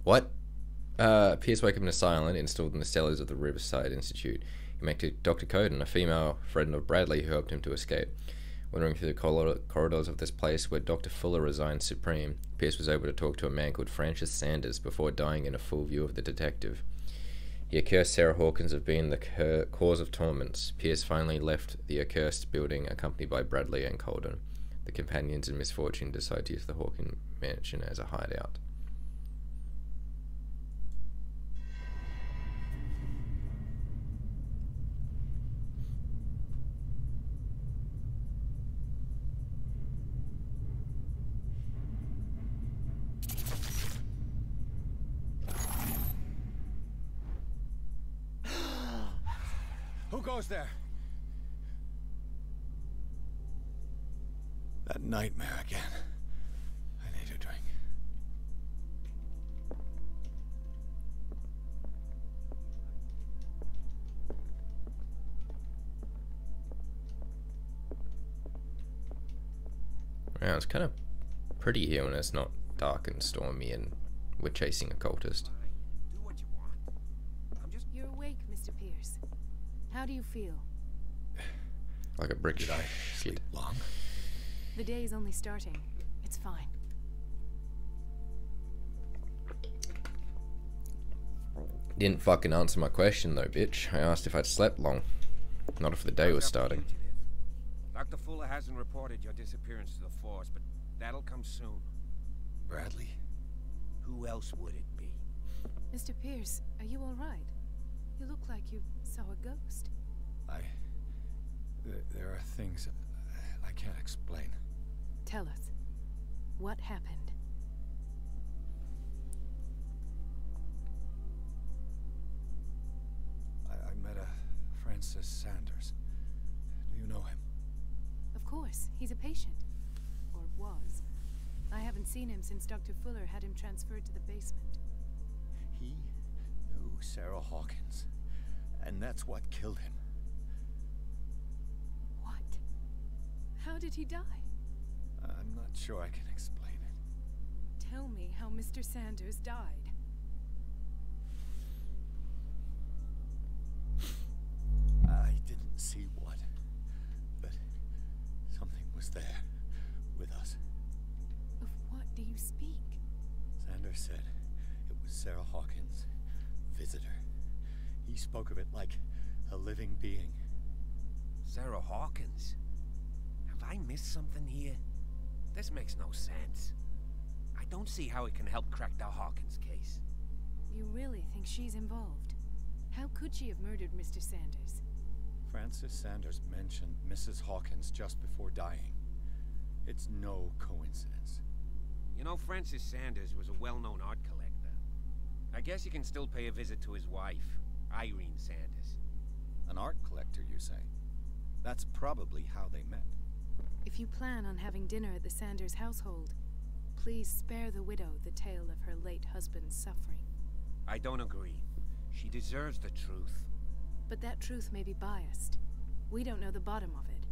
What? Pierce woke up in a silent, installed in the cellars of the Riverside Institute. He met Dr. Coden, a female friend of Bradley who helped him to escape. Wandering through the corridors of this place where Dr. Fuller resigns supreme, Pierce was able to talk to a man called Francis Sanders before dying in a full view of the detective. He accused Sarah Hawkins of being the cause of torments. Pierce finally left the accursed building accompanied by Bradley and Colden. The companions in misfortune decide to use the Hawkins mansion as a hideout. Who goes there? That nightmare again. I need a drink. Yeah, it's kind of pretty here when it's not dark and stormy and we're chasing a cultist. Do what you want. You're awake, Mr. Pierce. How do you feel? Like a brick Did I shit. sleep long? The day is only starting. It's fine. Didn't fucking answer my question though, bitch. I asked if I'd slept long. Not if the day was starting. Dr. Fuller hasn't reported your disappearance to the force, but that'll come soon. Bradley. Who else would it be? Mr. Pierce, are you all right? You look like you saw a ghost. There are things I can't explain. Tell us. What happened? I met a Francis Sanders. Do you know him? Of course, he's a patient. Or was. I haven't seen him since Dr. Fuller had him transferred to the basement. He knew Sarah Hawkins, and that's what killed him. What? How did he die? I'm not sure I can explain it. Tell me how Mr. Sanders died. I didn't see what, but something was there with us. Of what do you speak? Sanders said it was Sarah Hawkins' visitor. He spoke of it like a living being. Sarah Hawkins? Have I missed something here? This makes no sense. I don't see how it can help crack the Hawkins case. You really think she's involved? How could she have murdered Mr. Sanders? Francis Sanders mentioned Mrs. Hawkins just before dying. It's no coincidence. You know, Francis Sanders was a well-known art collector. I guess you can still pay a visit to his wife, Irene Sanders. An art collector, you say? That's probably how they met. If you plan on having dinner at the Sanders household, please spare the widow the tale of her late husband's suffering. I don't agree. She deserves the truth. But that truth may be biased. We don't know the bottom of it.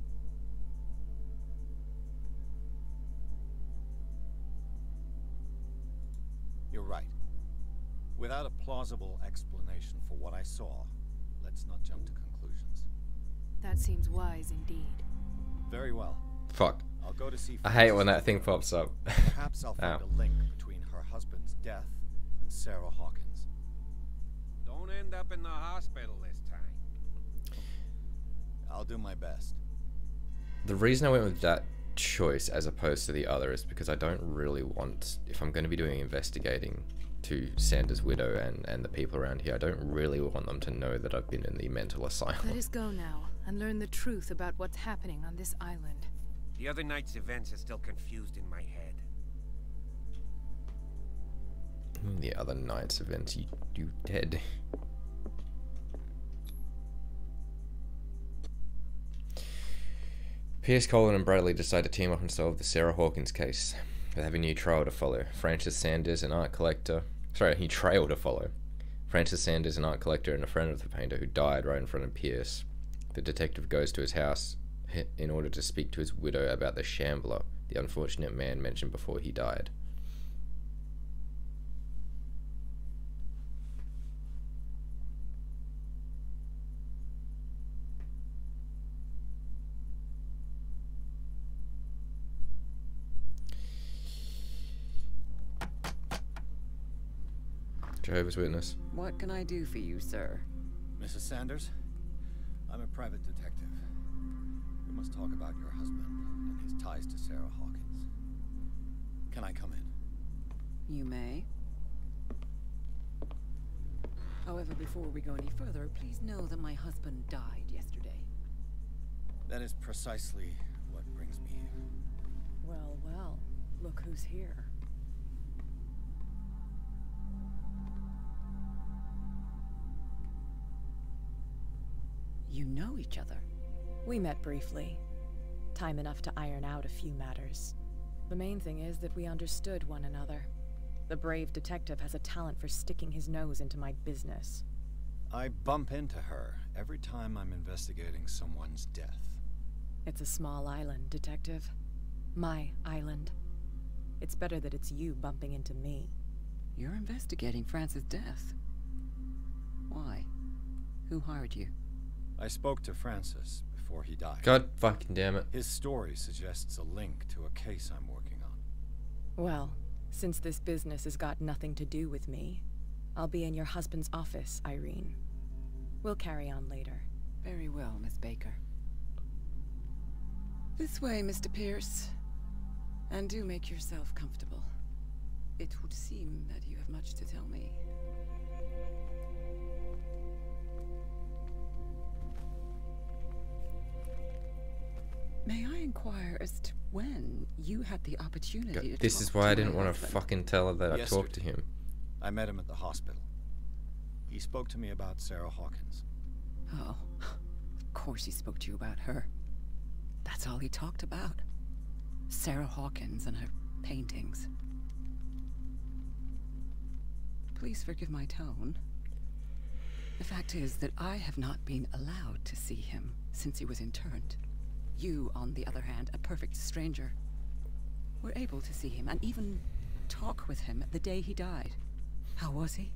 You're right. Without a plausible explanation for what I saw, let's not jump to conclusions. That seems wise indeed. Very well. Fuck. I'll go to see I hate Francis when that thing pops up. Perhaps I'll find Ow. a link between her husband's death and Sarah Hawkins. Don't end up in the hospital this time. I'll do my best. The reason I went with that choice as opposed to the other is because I don't really want, if I'm going to be doing investigating to Sanders' widow and the people around here, I don't really want them to know that I've been in the mental asylum. Let us go now and learn the truth about what's happening on this island. The other night's events are still confused in my head. The other night's events, you dead. Pierce, Colin and Bradley decide to team up and solve the Sarah Hawkins case. They have a new trail to follow. Francis Sanders, an art collector... Sorry, a new trail to follow. Francis Sanders, an art collector and a friend of the painter who died right in front of Pierce. The detective goes to his house in order to speak to his widow about the Shambler, the unfortunate man mentioned before he died. Jehovah's Witness. What can I do for you, sir? Mrs. Sanders, I'm a private detective. We must talk about your husband and his ties to Sarah Hawkins. Can I come in? You may. However, before we go any further, please know that my husband died yesterday. That is precisely what brings me here. Well, well, look who's here. You know each other. We met briefly. Time enough to iron out a few matters. The main thing is that we understood one another. The brave detective has a talent for sticking his nose into my business. I bump into her every time I'm investigating someone's death. It's a small island, Detective. My island. It's better that it's you bumping into me. You're investigating Francis' death. Why? Who hired you? I spoke to Francis before he died. God fucking damn it. His story suggests a link to a case I'm working on. Well, since this business has got nothing to do with me, I'll be in your husband's office, Irene. We'll carry on later. Very well, Miss Baker. This way, Mr. Pierce. And do make yourself comfortable. It would seem that you have much to tell me. May I inquire as to when you had the opportunity God, to this talk is why I to didn't my want to husband? fucking tell her that I talked to him. I met him at the hospital. He spoke to me about Sarah Hawkins. Oh, of course he spoke to you about her. That's all he talked about. Sarah Hawkins and her paintings. Please forgive my tone. The fact is that I have not been allowed to see him since he was interned. You, on the other hand, a perfect stranger, were able to see him and even talk with him the day he died. How was he?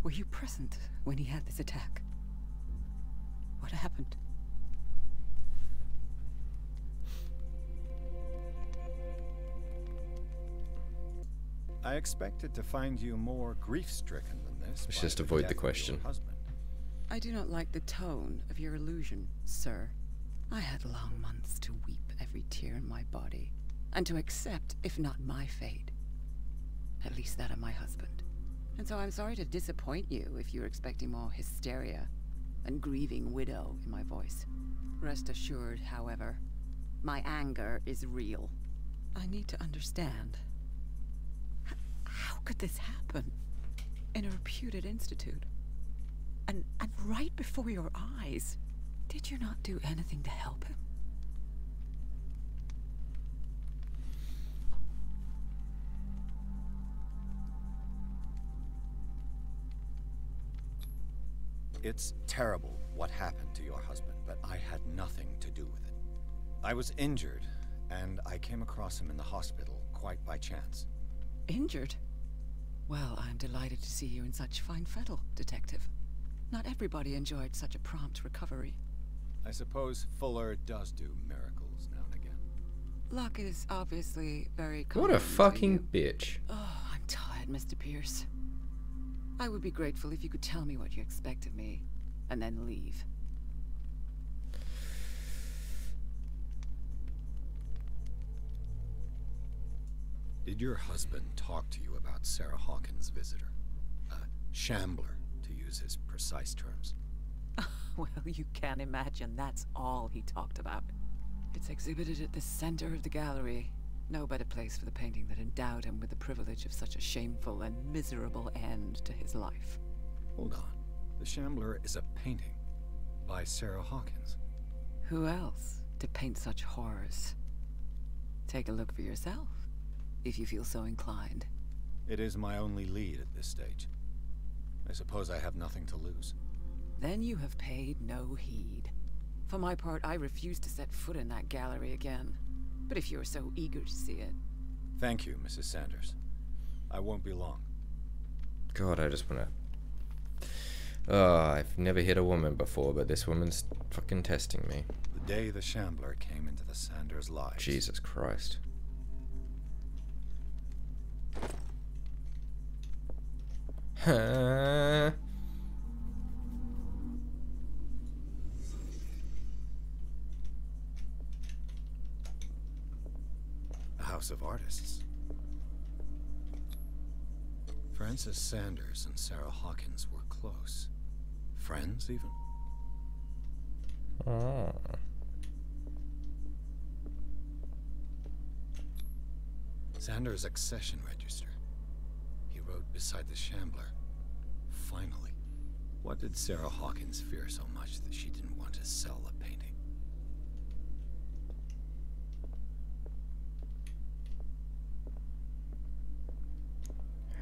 Were you present when he had this attack? What happened? I expected to find you more grief-stricken than this. Let's by just the avoid death the of your question. husband. I do not like the tone of your allusion, sir. I had long months to weep every tear in my body, and to accept, if not my fate, at least that of my husband. And so I'm sorry to disappoint you if you're expecting more hysteria and grieving widow in my voice. Rest assured, however, my anger is real. I need to understand. How could this happen? In a reputed institute? And right before your eyes? Did you not do anything to help him? It's terrible what happened to your husband, but I had nothing to do with it. I was injured, and I came across him in the hospital quite by chance. Injured? Well, I'm delighted to see you in such fine fettle, Detective. Not everybody enjoyed such a prompt recovery. I suppose Fuller does do miracles now and again. Luck is obviously very What common a to fucking you. bitch. Oh, I'm tired, Mr. Pierce. I would be grateful if you could tell me what you expect of me, and then leave. Did your husband talk to you about Sarah Hawkins' visitor? A shambler, to use his precise terms. Well, you can imagine that's all he talked about. It's exhibited at the center of the gallery. No better place for the painting that endowed him with the privilege of such a shameful and miserable end to his life. Hold on. The Shambler is a painting by Sarah Hawkins. Who else to paint such horrors? Take a look for yourself, if you feel so inclined. It is my only lead at this stage. I suppose I have nothing to lose. Then you have paid no heed. For my part, I refuse to set foot in that gallery again. But if you're so eager to see it... Thank you, Mrs. Sanders. I won't be long. God, I just wanna... Oh, I've never hit a woman before, but this woman's fucking testing me. The day the Shambler came into the Sanders' lives. Jesus Christ. Huh. A house of artists. Francis Sanders and Sarah Hawkins were close. Friends, even. Oh. Sanders' accession register. He wrote beside the Shambler. Finally. What did Sarah Hawkins fear so much that she didn't want to sell the painting?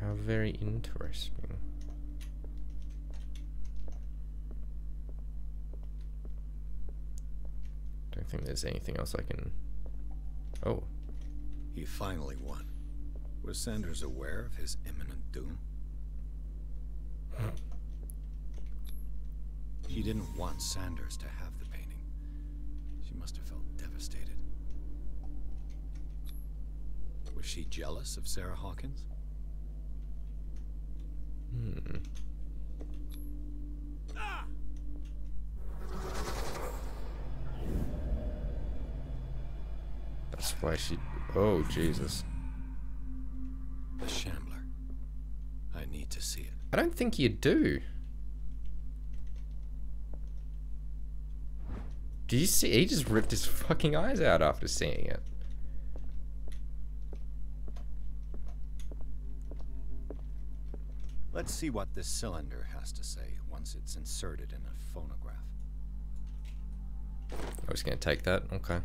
How very interesting. Don't think there's anything else I can... Oh. He finally won. Was Sanders aware of his imminent doom? He didn't want Sanders to have the painting. She must have felt devastated. Was she jealous of Sarah Hawkins? That's why she... Oh, Jesus. The Shambler. I need to see it. I don't think you do. Do you see? He just ripped his fucking eyes out after seeing it. Let's see what this cylinder has to say once it's inserted in a phonograph. I was going to take that. Okay.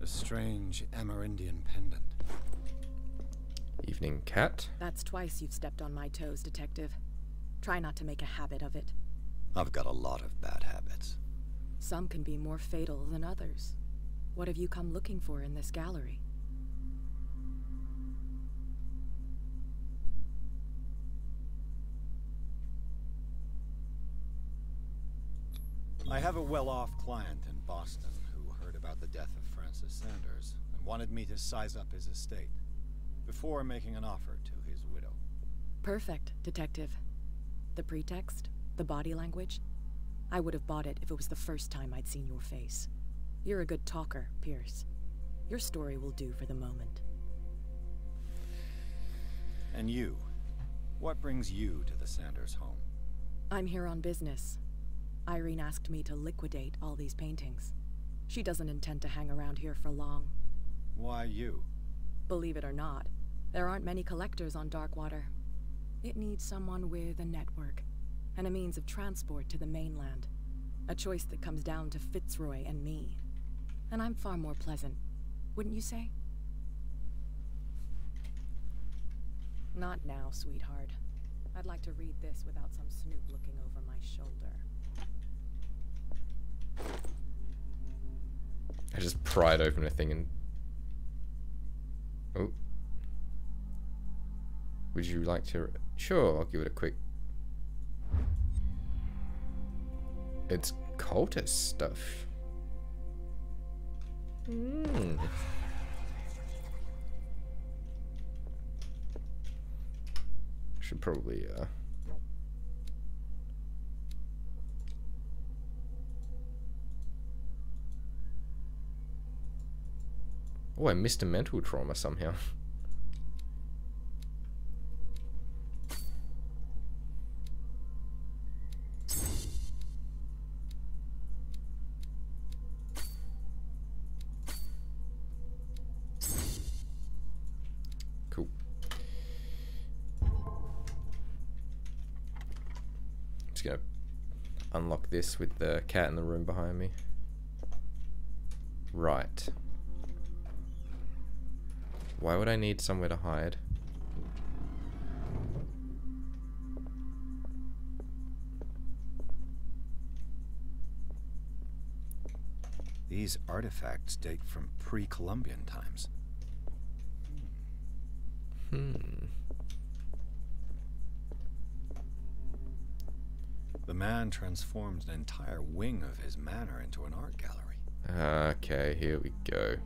A strange Amerindian pendant. Evening cat. That's twice you've stepped on my toes, Detective. Try not to make a habit of it. I've got a lot of bad habits. Some can be more fatal than others. What have you come looking for in this gallery? I have a well-off client in Boston who heard about the death of Francis Sanders and wanted me to size up his estate before making an offer to his widow. Perfect, Detective. The pretext? The body language? I would have bought it if it was the first time I'd seen your face. You're a good talker, Pierce. Your story will do for the moment. And you? What brings you to the Sanders home? I'm here on business. Irene asked me to liquidate all these paintings. She doesn't intend to hang around here for long. Why you? Believe it or not, there aren't many collectors on Darkwater. It needs someone with a network and a means of transport to the mainland. A choice that comes down to Fitzroy and me. And I'm far more pleasant, wouldn't you say? Not now, sweetheart. I'd like to read this without some snoop looking over my shoulder. I just pried open a thing and... Oh. Would you like to... Sure, I'll give it a quick... It's cultist stuff. Should probably, Oh, I missed a mental trauma somehow. Cool. Just gonna unlock this with the cat in the room behind me. Right. Why would I need somewhere to hide? These artifacts date from pre-Columbian times. The man transformed an entire wing of his manor into an art gallery. Okay, here we go.